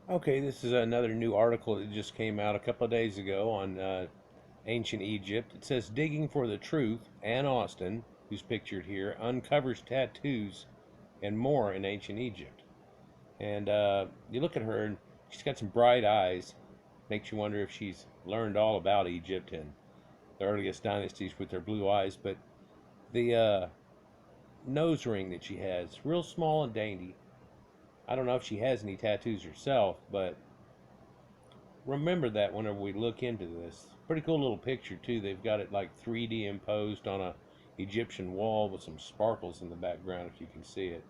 Okay, this is another new article that just came out a couple of days ago on ancient Egypt. It says Digging for the Truth, Ann Austin, who's pictured here, uncovers tattoos and more in ancient Egypt. And you look at her, and she's got some bright eyes. Makes you wonder if she's learned all about Egypt and the earliest dynasties with her blue eyes. But the nose ring that she has, real small and dainty. I don't know if she has any tattoos herself, but remember that whenever we look into this. Pretty cool little picture too. They've got it like 3D imposed on a Egyptian wall with some sparkles in the background if you can see it.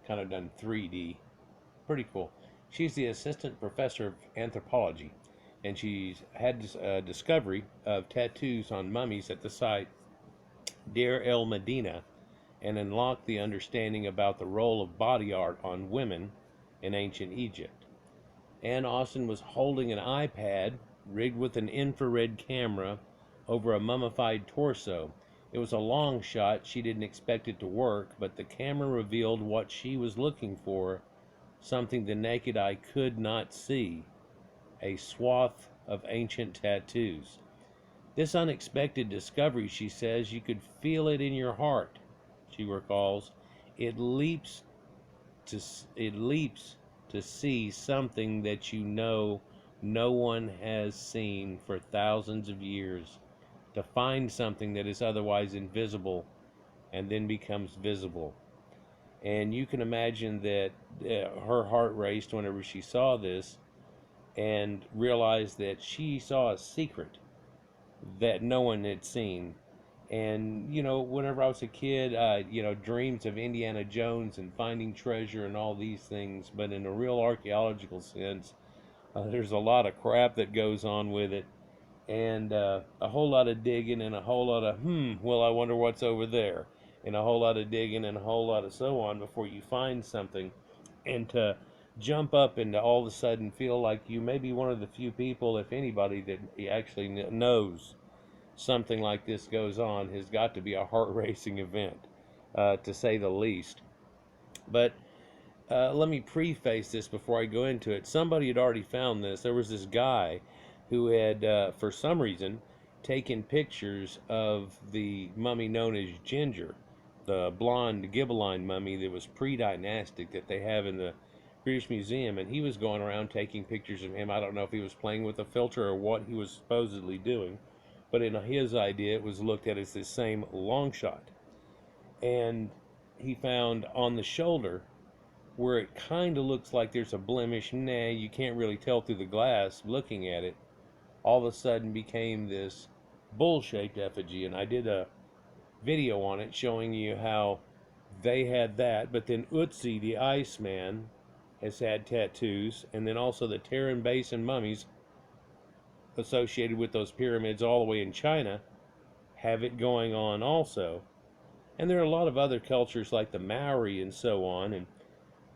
Kind of done 3D. Pretty cool. She's the assistant professor of anthropology, and she's had a discovery of tattoos on mummies at the site Deir el Medina and unlocked the understanding about the role of body art on women in ancient Egypt. Ann Austin was holding an iPad rigged with an infrared camera over a mummified torso. It was a long shot. She didn't expect it to work, but the camera revealed what she was looking for, something the naked eye could not see: a swath of ancient tattoos. This unexpected discovery, she says, you could feel it in your heart, she recalls. It leaps to it leaps to see something that you know no one has seen for thousands of years, to find something that is otherwise invisible and then becomes visible. And you can imagine that her heart raced whenever she saw this and realized that she saw a secret that no one had seen. And whenever I was a kid, dreams of Indiana Jones and finding treasure and all these things. But in a real archaeological sense, there's a lot of crap that goes on with it, and a whole lot of digging and a whole lot of well, I wonder what's over there, and a whole lot of digging and a whole lot of so on before you find something. And to jump up and to all of a sudden feel like you may be one of the few people, if anybody, that actually knows something like this goes on has got to be a heart racing event, to say the least. But let me preface this before I go into it. Somebody had already found this. There was this guy who had, for some reason, taken pictures of the mummy known as Ginger, the blonde gebelien mummy that was pre-dynastic that they have in the British Museum, and he was going around taking pictures of him. I don't know if he was playing with a filter or what he was supposedly doing, but in his idea, it was looked at as this same long shot. And he found on the shoulder where it kind of looks like there's a blemish. Nah, you can't really tell through the glass looking at it. All of a sudden became this bull-shaped effigy, and I did a video on it showing you how they had that. But then Utsi, the iceman, has had tattoos, and then also the Tarim basin mummies associated with those pyramids all the way in China have it going on also. And there are a lot of other cultures like the Maori and so on. And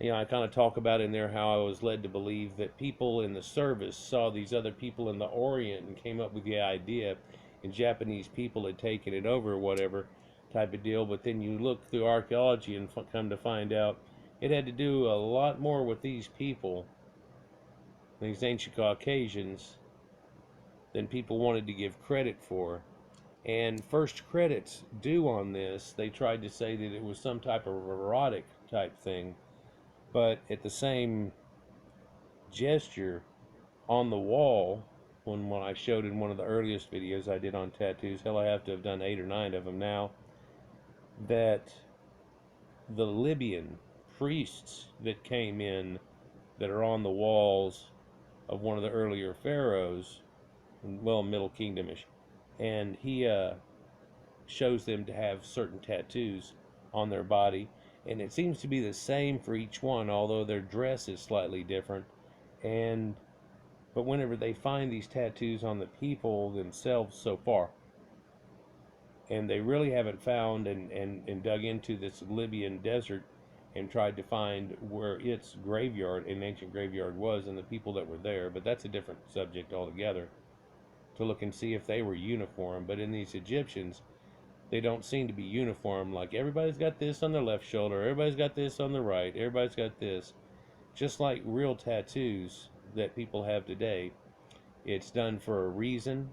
I kind of talk about in there how I was led to believe that people in the service saw these other people in the Orient and came up with the idea, and Japanese people had taken it over or whatever type of deal. But then you look through archaeology and come to find out it had to do a lot more with these people, these ancient Caucasians, than people wanted to give credit for. And first credits due on this, they tried to say that it was some type of erotic type thing, but at the same gesture on the wall, when I showed in one of the earliest videos I did on tattoos, hell, I have to have done 8 or 9 of them now, that the Libyan priests that came in that are on the walls of one of the earlier pharaohs, well, Middle Kingdomish, and he shows them to have certain tattoos on their body, and it seems to be the same for each one, although their dress is slightly different. But whenever they find these tattoos on the people themselves so far, and they really haven't found and dug into this Libyan desert and tried to find where its graveyard, an ancient graveyard, was and the people that were there, but that's a different subject altogether, to look and see if they were uniform. But in these Egyptians, they don't seem to be uniform. Like everybody's got this on their left shoulder, everybody's got this on the right, everybody's got this. just like real tattoos that people have today. It's done for a reason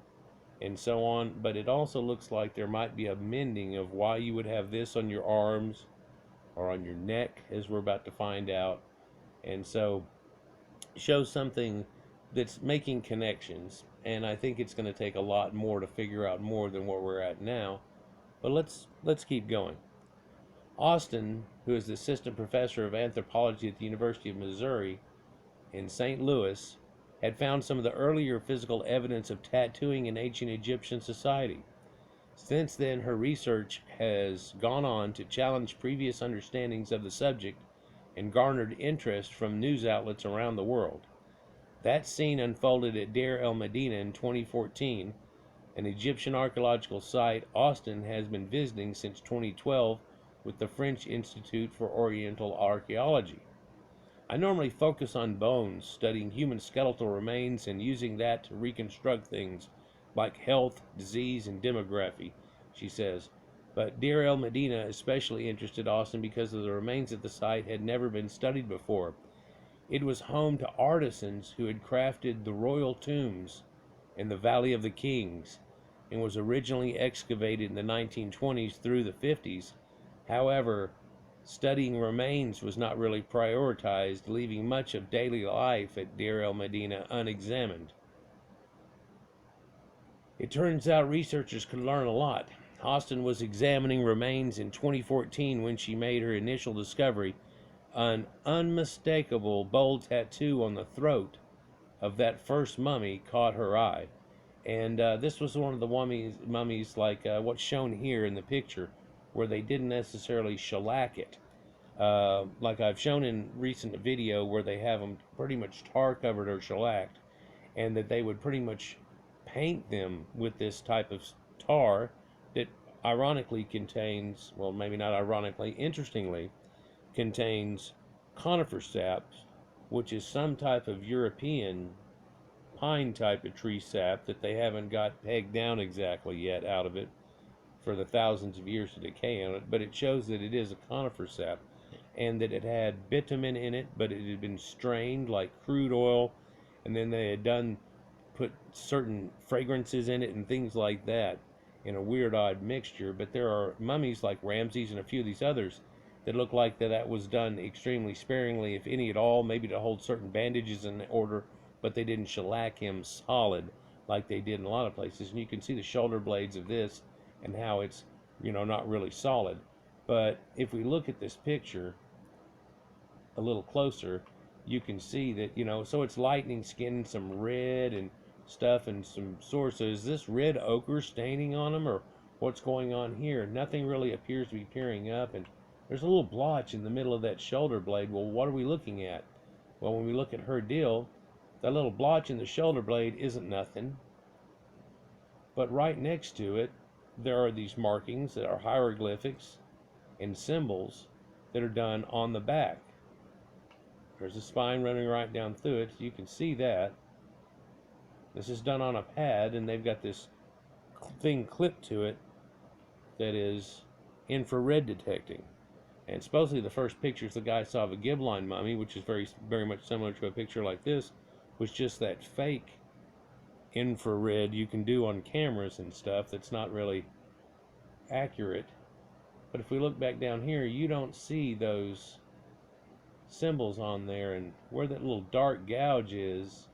and so on, but it also looks like there might be a mending of why you would have this on your arms or on your neck, as we're about to find out. And so shows something that's making connections, and I think it's going to take a lot more to figure out more than where we're at now. But let's keep going. Austin, who is the assistant professor of anthropology at the University of Missouri in St. Louis, had found some of the earlier physical evidence of tattooing in ancient Egyptian society. Since then, her research has gone on to challenge previous understandings of the subject and garnered interest from news outlets around the world. That scene unfolded at Deir el Medina in 2014, an Egyptian archaeological site Austin has been visiting since 2012 with the French Institute for Oriental Archaeology. I normally focus on bones, studying human skeletal remains and using that to reconstruct things like health, disease, and demography, she says. But Deir el Medina especially interested Austin because of the remains at the site had never been studied before. It was home to artisans who had crafted the royal tombs in the Valley of the Kings and was originally excavated in the 1920s through the 50s. However, studying remains was not really prioritized, leaving much of daily life at Deir el Medina unexamined. It turns out researchers could learn a lot. Austin was examining remains in 2014 when she made her initial discovery. An unmistakable bold tattoo on the throat of that first mummy caught her eye. And this was one of the mummies like what's shown here in the picture, where they didn't necessarily shellac it. Like I've shown in recent video where they have them pretty much tar covered or shellacked, and that they would pretty much paint them with this type of tar that ironically contains, well, maybe not ironically, interestingly, contains conifer sap, which is some type of European pine type of tree sap that they haven't got pegged down exactly yet out of it for the thousands of years to decay on it, but it shows that it is a conifer sap and that it had bitumen in it, but it had been strained like crude oil, and then they had put certain fragrances in it and things like that in a weird odd mixture. But there are mummies like Ramses and a few of these others that look like that was done extremely sparingly, if any at all, maybe to hold certain bandages in order, but they didn't shellac him solid like they did in a lot of places. And you can see the shoulder blades of this and how it's, not really solid. But if we look at this picture a little closer, you can see that, so it's lightning skin, some red and stuff and some sores. So is this red ochre staining on them, or what's going on here? Nothing really appears to be peering up, and there's a little blotch in the middle of that shoulder blade. Well, what are we looking at? Well, when we look at her deal, that little blotch in the shoulder blade isn't nothing, but right next to it there are these markings that are hieroglyphics and symbols that are done on the back. There's a spine running right down through it, so you can see that. This is done on a pad, and they've got this thing clipped to it that is infrared detecting. And supposedly the first pictures the guy saw of a gebelien mummy, which is very, very much similar to a picture like this, was just that fake infrared you can do on cameras and stuff that's not really accurate. But if we look back down here, you don't see those symbols on there, and where that little dark gouge is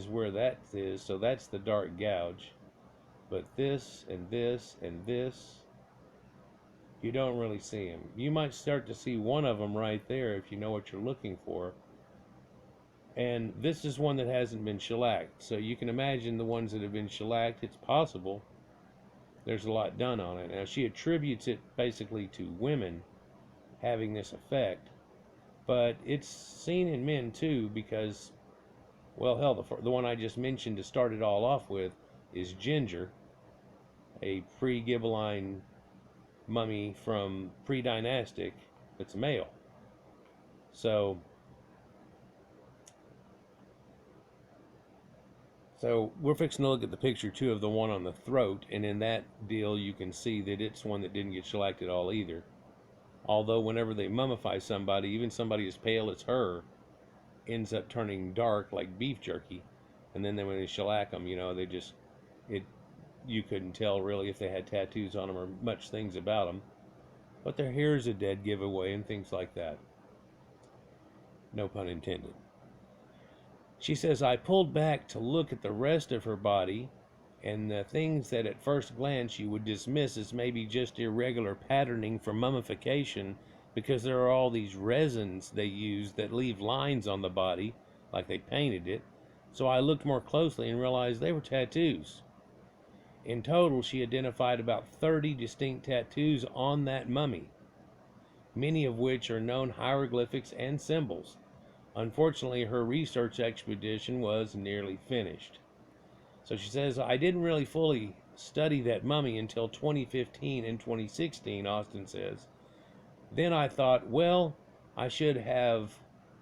where that is. So that's the dark gouge. But this and this and this, you don't really see them. You might start to see one of them right there if you know what you're looking for. And this is one that hasn't been shellacked, so you can imagine the ones that have been shellacked. It's possible there's a lot done on it. Now, she attributes it basically to women having this effect, but it's seen in men too, because, well, hell, the one I just mentioned to start it all off with is Ginger, a pre-gebelien mummy from pre-dynastic that's male. So we're fixing to look at the picture too of the one on the throat, and in that deal you can see that it's one that didn't get shellacked at all either. Although whenever they mummify somebody, even somebody as pale as her, ends up turning dark like beef jerky. And then when they shellac them, they just, it, you couldn't tell really if they had tattoos on them or much things about them. But their hair is a dead giveaway and things like that. No pun intended. She says, I pulled back to look at the rest of her body, and the things that at first glance you would dismiss as maybe just irregular patterning for mummification, because there are all these resins they use that leave lines on the body, like they painted it. So I looked more closely and realized they were tattoos. In total, she identified about 30 distinct tattoos on that mummy, many of which are known hieroglyphics and symbols. Unfortunately, her research expedition was nearly finished. So she says, I didn't really fully study that mummy until 2015 and 2016, Austin says. Then I thought, well, I should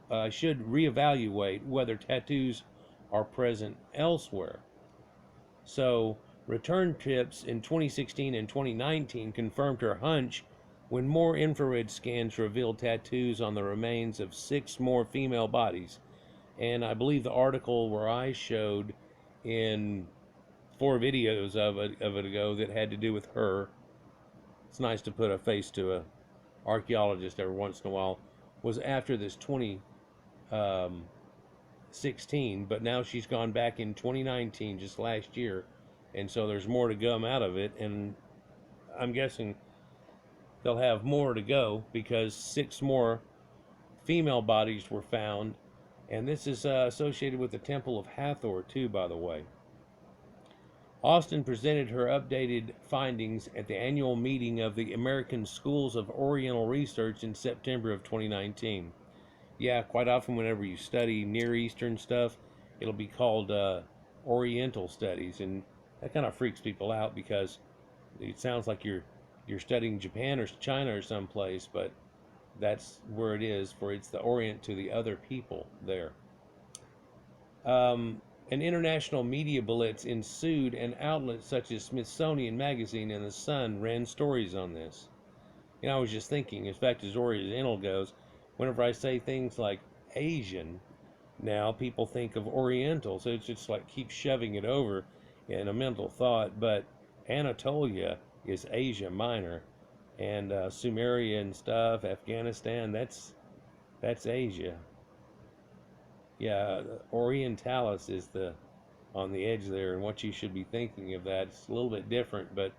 reevaluate whether tattoos are present elsewhere. So return trips in 2016 and 2019 confirmed her hunch when more infrared scans revealed tattoos on the remains of 6 more female bodies. And I believe the article where I showed in 4 videos of it ago that had to do with her, it's nice to put a face to a archaeologist every once in a while, was after this 2016, but now she's gone back in 2019, just last year, and so there's more to come out of it, and I'm guessing they'll have more to go because 6 more female bodies were found, and this is associated with the Temple of Hathor too, by the way. Austin presented her updated findings at the annual meeting of the American Schools of Oriental Research in September of 2019. Yeah, quite often whenever you study Near Eastern stuff, it'll be called Oriental Studies, and that kind of freaks people out because it sounds like you're studying Japan or China or someplace, but that's where it is, for it's the Orient to the other people there. An international media blitz ensued, and outlets such as Smithsonian Magazine and The Sun ran stories on this. I was just thinking, in fact, as Oriental goes, whenever I say things like Asian, now people think of Oriental, so it's just like keep shoving it over in a mental thought, but Anatolia is Asia Minor, and Sumerian stuff, Afghanistan, that's Asia. Yeah, Orientalis is on the edge there, and what you should be thinking of that. It's a little bit different, but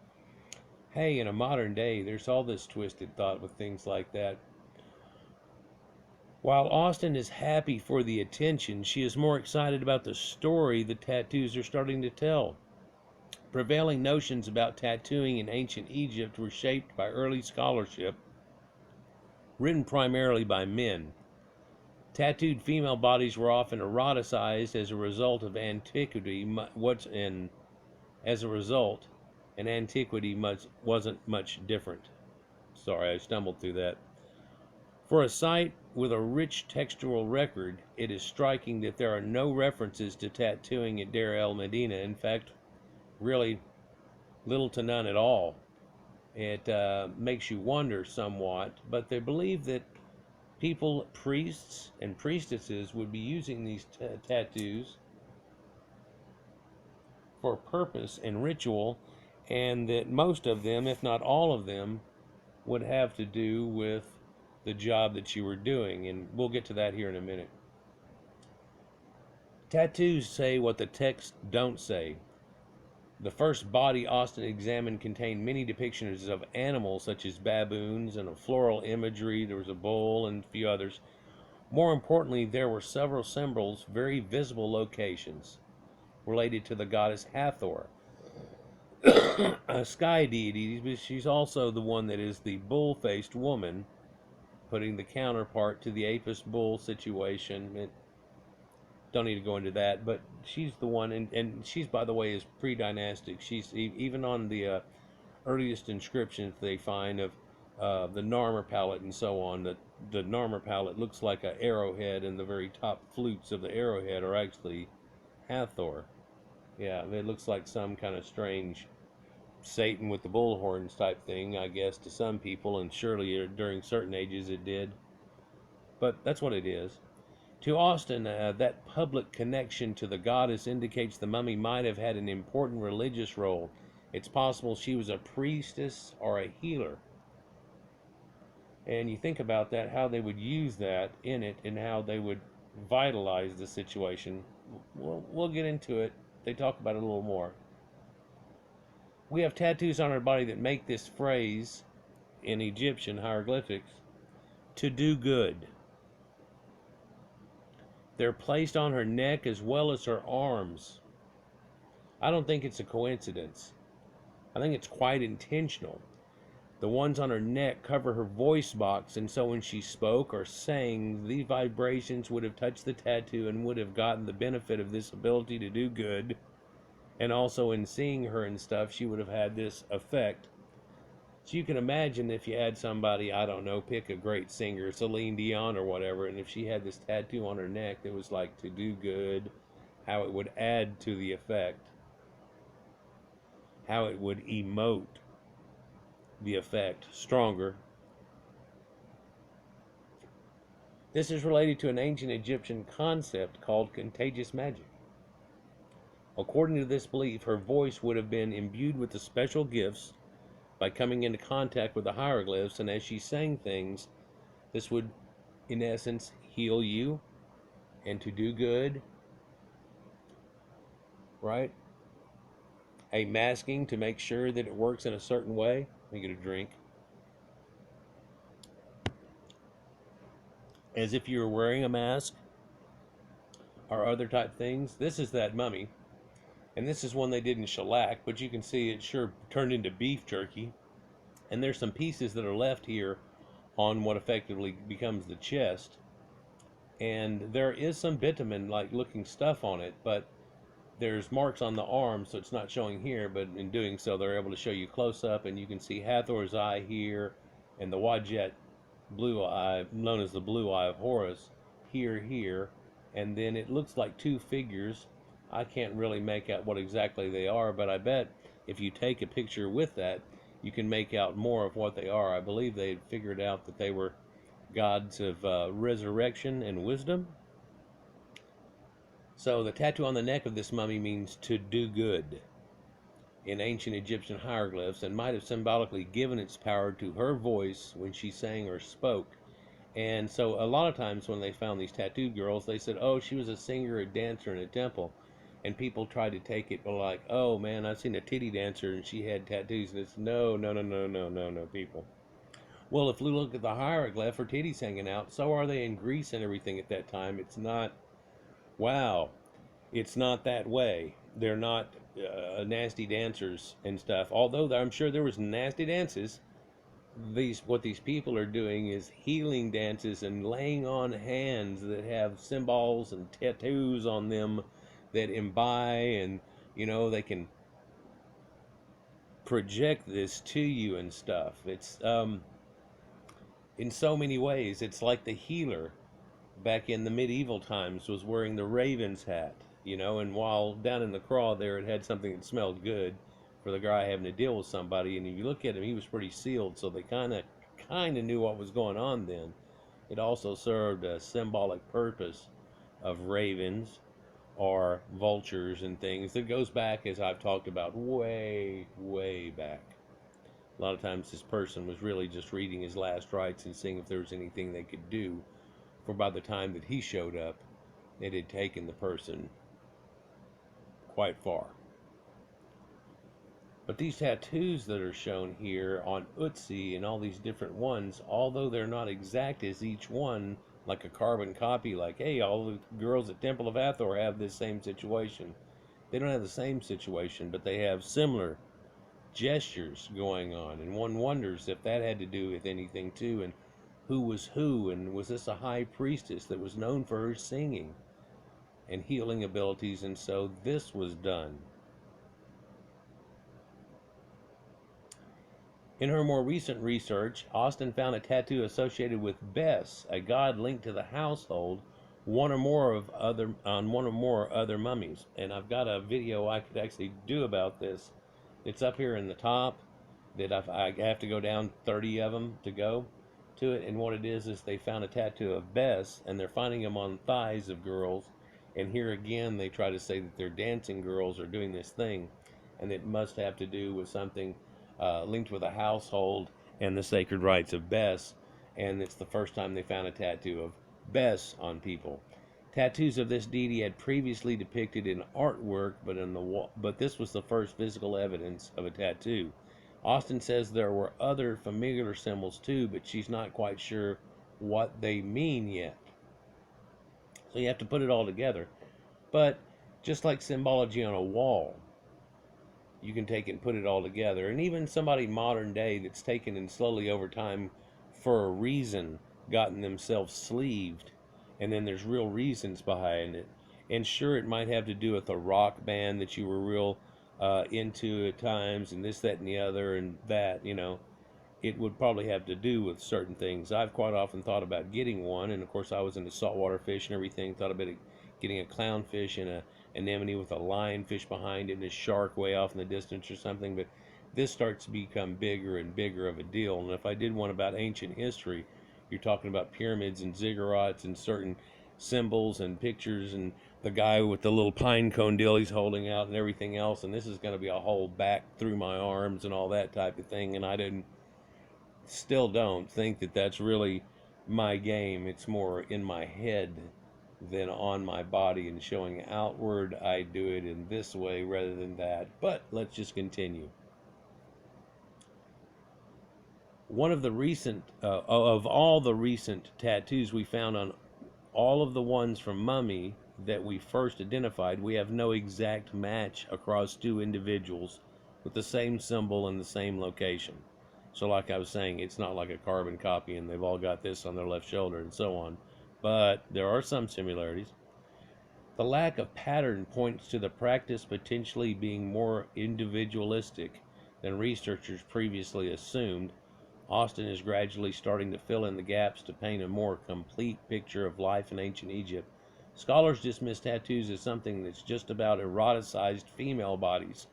hey, in a modern day, there's all this twisted thought with things like that. While Austin is happy for the attention, she is more excited about the story the tattoos are starting to tell. Prevailing notions about tattooing in ancient Egypt were shaped by early scholarship, written primarily by men. Tattooed female bodies were often eroticized as a result of antiquity. Antiquity wasn't much different. Sorry, I stumbled through that. For a site with a rich textual record, it is striking that there are no references to tattooing at Deir el Medina. In fact, really little to none at all. It makes you wonder somewhat, but they believe that priests and priestesses would be using these tattoos for purpose and ritual, and that most of them, if not all of them, would have to do with the job that you were doing, and we'll get to that here in a minute. Tattoos say what the texts don't say. The first body Austin examined contained many depictions of animals such as baboons and a floral imagery. There was a bull and a few others. More importantly, there were several symbols, very visible locations, related to the goddess Hathor, a sky deity, but she's also the one that is the bull-faced woman, putting the counterpart to the Apis bull situation. Don't need to go into that, but she's the one, and she's, by the way, is pre-dynastic. She's even on the earliest inscriptions they find of the Narmer palette and so on. The Narmer palette looks like an arrowhead, and the very top flutes of the arrowhead are actually Hathor. Yeah, it looks like some kind of strange Satan with the bull horns type thing, I guess, to some people, and surely during certain ages it did. But that's what it is. To Austin, that public connection to the goddess indicates the mummy might have had an important religious role. It's possible she was a priestess or a healer. And you think about that, how they would use that in it and how they would vitalize the situation. We'll get into it. They talk about it a little more. We have tattoos on our body that make this phrase in Egyptian hieroglyphics, to do good. They're placed on her neck as well as her arms. I don't think it's a coincidence. I think it's quite intentional. The ones on her neck cover her voice box, and so when she spoke or sang, these vibrations would have touched the tattoo and would have gotten the benefit of this ability to do good. And also in seeing her and stuff, she would have had this effect. So you can imagine if you had somebody, I don't know, pick a great singer, Celine Dion or whatever, and if she had this tattoo on her neck that was like to do good, how it would add to the effect, how it would emote the effect stronger. This is related to an ancient Egyptian concept called contagious magic. According to this belief, her voice would have been imbued with the special gifts by coming into contact with the hieroglyphs, and as she sang things, this would, in essence, heal you and to do good, right? A masking to make sure that it works in a certain way. Let me get a drink. As if you were wearing a mask or other type things. This is that mummy. And this is one they did in shellac, but you can see it sure turned into beef jerky. And there's some pieces that are left here on what effectively becomes the chest. And there is some bitumen-like looking stuff on it, but there's marks on the arm, so it's not showing here, but in doing so, they're able to show you close up, and you can see Hathor's eye here, and the Wadjet blue eye, known as the blue eye of Horus, here, and then it looks like two figures. I can't really make out what exactly they are, but I bet if you take a picture with that, you can make out more of what they are. I believe they had figured out that they were gods of resurrection and wisdom. So the tattoo on the neck of this mummy means to do good in ancient Egyptian hieroglyphs, and might have symbolically given its power to her voice when she sang or spoke. And so a lot of times when they found these tattooed girls, they said, oh, she was a singer, a dancer in a temple. And people tried to take it like, oh man, I've seen a titty dancer and she had tattoos. And it's no, people. Well, if we look at the hieroglyph, her titties hanging out, so are they in Greece and everything at that time. It's not, wow, it's not that way. They're not nasty dancers and stuff. Although I'm sure there was nasty dances. What these people are doing is healing dances and laying on hands that have symbols and tattoos on them that imbibe, and they can project this to you and stuff. It's in so many ways, it's like the healer back in the medieval times was wearing the raven's hat, and while down in the craw there it had something that smelled good for the guy having to deal with somebody, and if you look at him, he was pretty sealed, so they kind of knew what was going on then. It also served a symbolic purpose of ravens or vultures and things that goes back, as I've talked about, way back. A lot of times this person was really just reading his last rites and seeing if there was anything they could do, for by the time that he showed up, it had taken the person quite far. But these tattoos that are shown here on Utsi and all these different ones, although they're not exact as each one, like a carbon copy, like, hey, all the girls at Temple of Hathor have this same situation. They don't have the same situation, but they have similar gestures going on. And one wonders if that had to do with anything too, and who was who, and was this a high priestess that was known for her singing and healing abilities, and so this was done. In her more recent research, Austin found a tattoo associated with Bes, a god linked to the household, one or more other mummies. And I've got a video I could actually do about this. It's up here in the top. That I have to go down 30 of them to go to it. And what it is they found a tattoo of Bess, and they're finding them on thighs of girls. And here again, they try to say that they're dancing girls or doing this thing, and it must have to do with something linked with a household and the sacred rites of Bess. And it's the first time they found a tattoo of Bess on people. Tattoos of this deity had previously depicted in artwork, but this was the first physical evidence of a tattoo. Austin says there were other familiar symbols too, but she's not quite sure what they mean yet. So you have to put it all together. But just like symbology on a wall, you can take it and put it all together. And even somebody modern day that's taken and slowly over time, for a reason, gotten themselves sleeved, and then there's real reasons behind it. And sure, it might have to do with a rock band that you were real into at times, and this, that, and the other, and that, it would probably have to do with certain things. I've quite often thought about getting one, and of course I was into saltwater fish and everything, thought about getting a clownfish and a anemone with a lionfish behind it and a shark way off in the distance or something. But this starts to become bigger and bigger of a deal. And if I did one about ancient history, you're talking about pyramids and ziggurats and certain symbols and pictures and the guy with the little pine cone deal he's holding out and everything else. And this is going to be a whole back through my arms and all that type of thing. And I still don't think that that's really my game. It's more in my head than on my body, and showing outward I do it in this way rather than that. But let's just continue. One of the recent of all the recent tattoos we found on all of the ones from Mummy that we first identified, we have no exact match across two individuals with the same symbol in the same location. So like I was saying, it's not like a carbon copy and they've all got this on their left shoulder and so on. But there are some similarities. The lack of pattern points to the practice potentially being more individualistic than researchers previously assumed. Austin is gradually starting to fill in the gaps to paint a more complete picture of life in ancient Egypt. Scholars dismiss tattoos as something that's just about eroticized female bodies.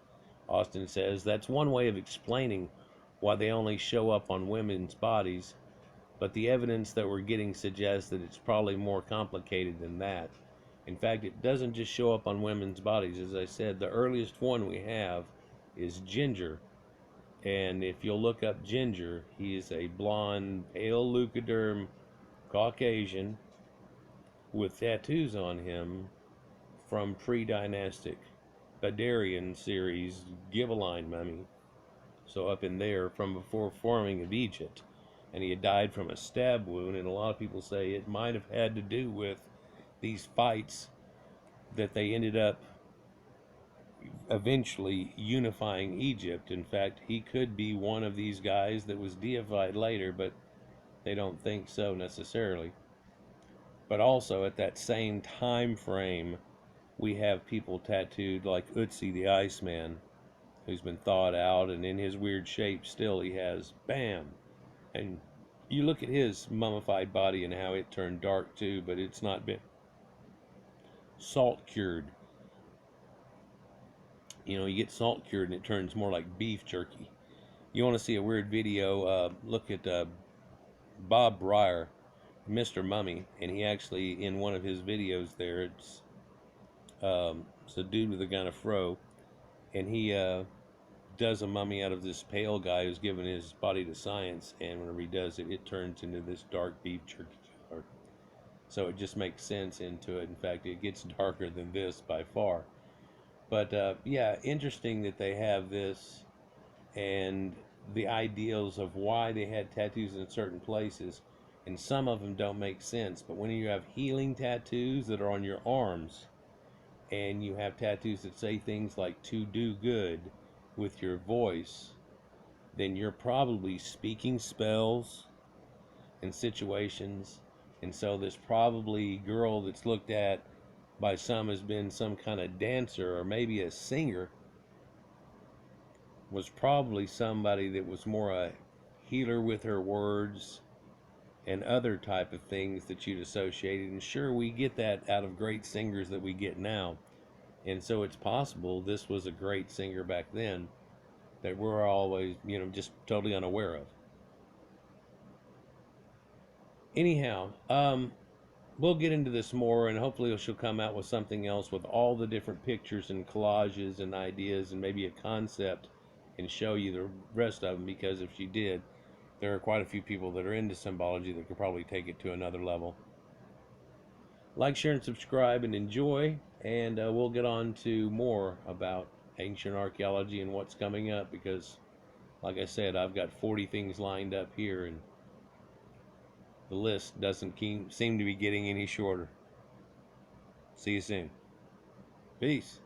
Austin says that's one way of explaining why they only show up on women's bodies, but the evidence that we're getting suggests that it's probably more complicated than that. In fact, it doesn't just show up on women's bodies. As I said, the earliest one we have is Ginger. And if you'll look up Ginger, he is a blonde, pale leucoderm Caucasian with tattoos on him from pre-dynastic Badarian series Gebelien mummy. So up in there from before forming of Egypt. And he had died from a stab wound, and a lot of people say it might have had to do with these fights that they ended up eventually unifying Egypt. In fact, he could be one of these guys that was deified later, but they don't think so necessarily. But also at that same time frame, we have people tattooed like Utsi the Iceman, who's been thawed out, and in his weird shape still he has bam. And you look at his mummified body and how it turned dark too, but it's not been salt cured. You get salt cured and it turns more like beef jerky. You want to see a weird video, look at Bob Breyer, Mr. Mummy, and he actually, in one of his videos there, it's a dude with a gun of fro, and he does a mummy out of this pale guy who's given his body to science, and whenever he does it, it turns into this dark beef jerky color. So it just makes sense into it. In fact, it gets darker than this by far. But yeah, interesting that they have this and the ideals of why they had tattoos in certain places, and some of them don't make sense. But when you have healing tattoos that are on your arms, and you have tattoos that say things like to do good with your voice, then you're probably speaking spells and situations. And so this probably girl that's looked at by some has been some kind of dancer or maybe a singer was probably somebody that was more a healer with her words and other type of things that you'd associated. And sure, we get that out of great singers that we get now. And so it's possible this was a great singer back then that we're always, just totally unaware of. Anyhow, we'll get into this more, and hopefully she'll come out with something else with all the different pictures and collages and ideas and maybe a concept, and show you the rest of them, because if she did, there are quite a few people that are into symbology that could probably take it to another level. Like, share, and subscribe, and enjoy, and we'll get on to more about ancient archaeology and what's coming up, because like I said, I've got 40 things lined up here, and the list doesn't seem to be getting any shorter. See you soon. Peace.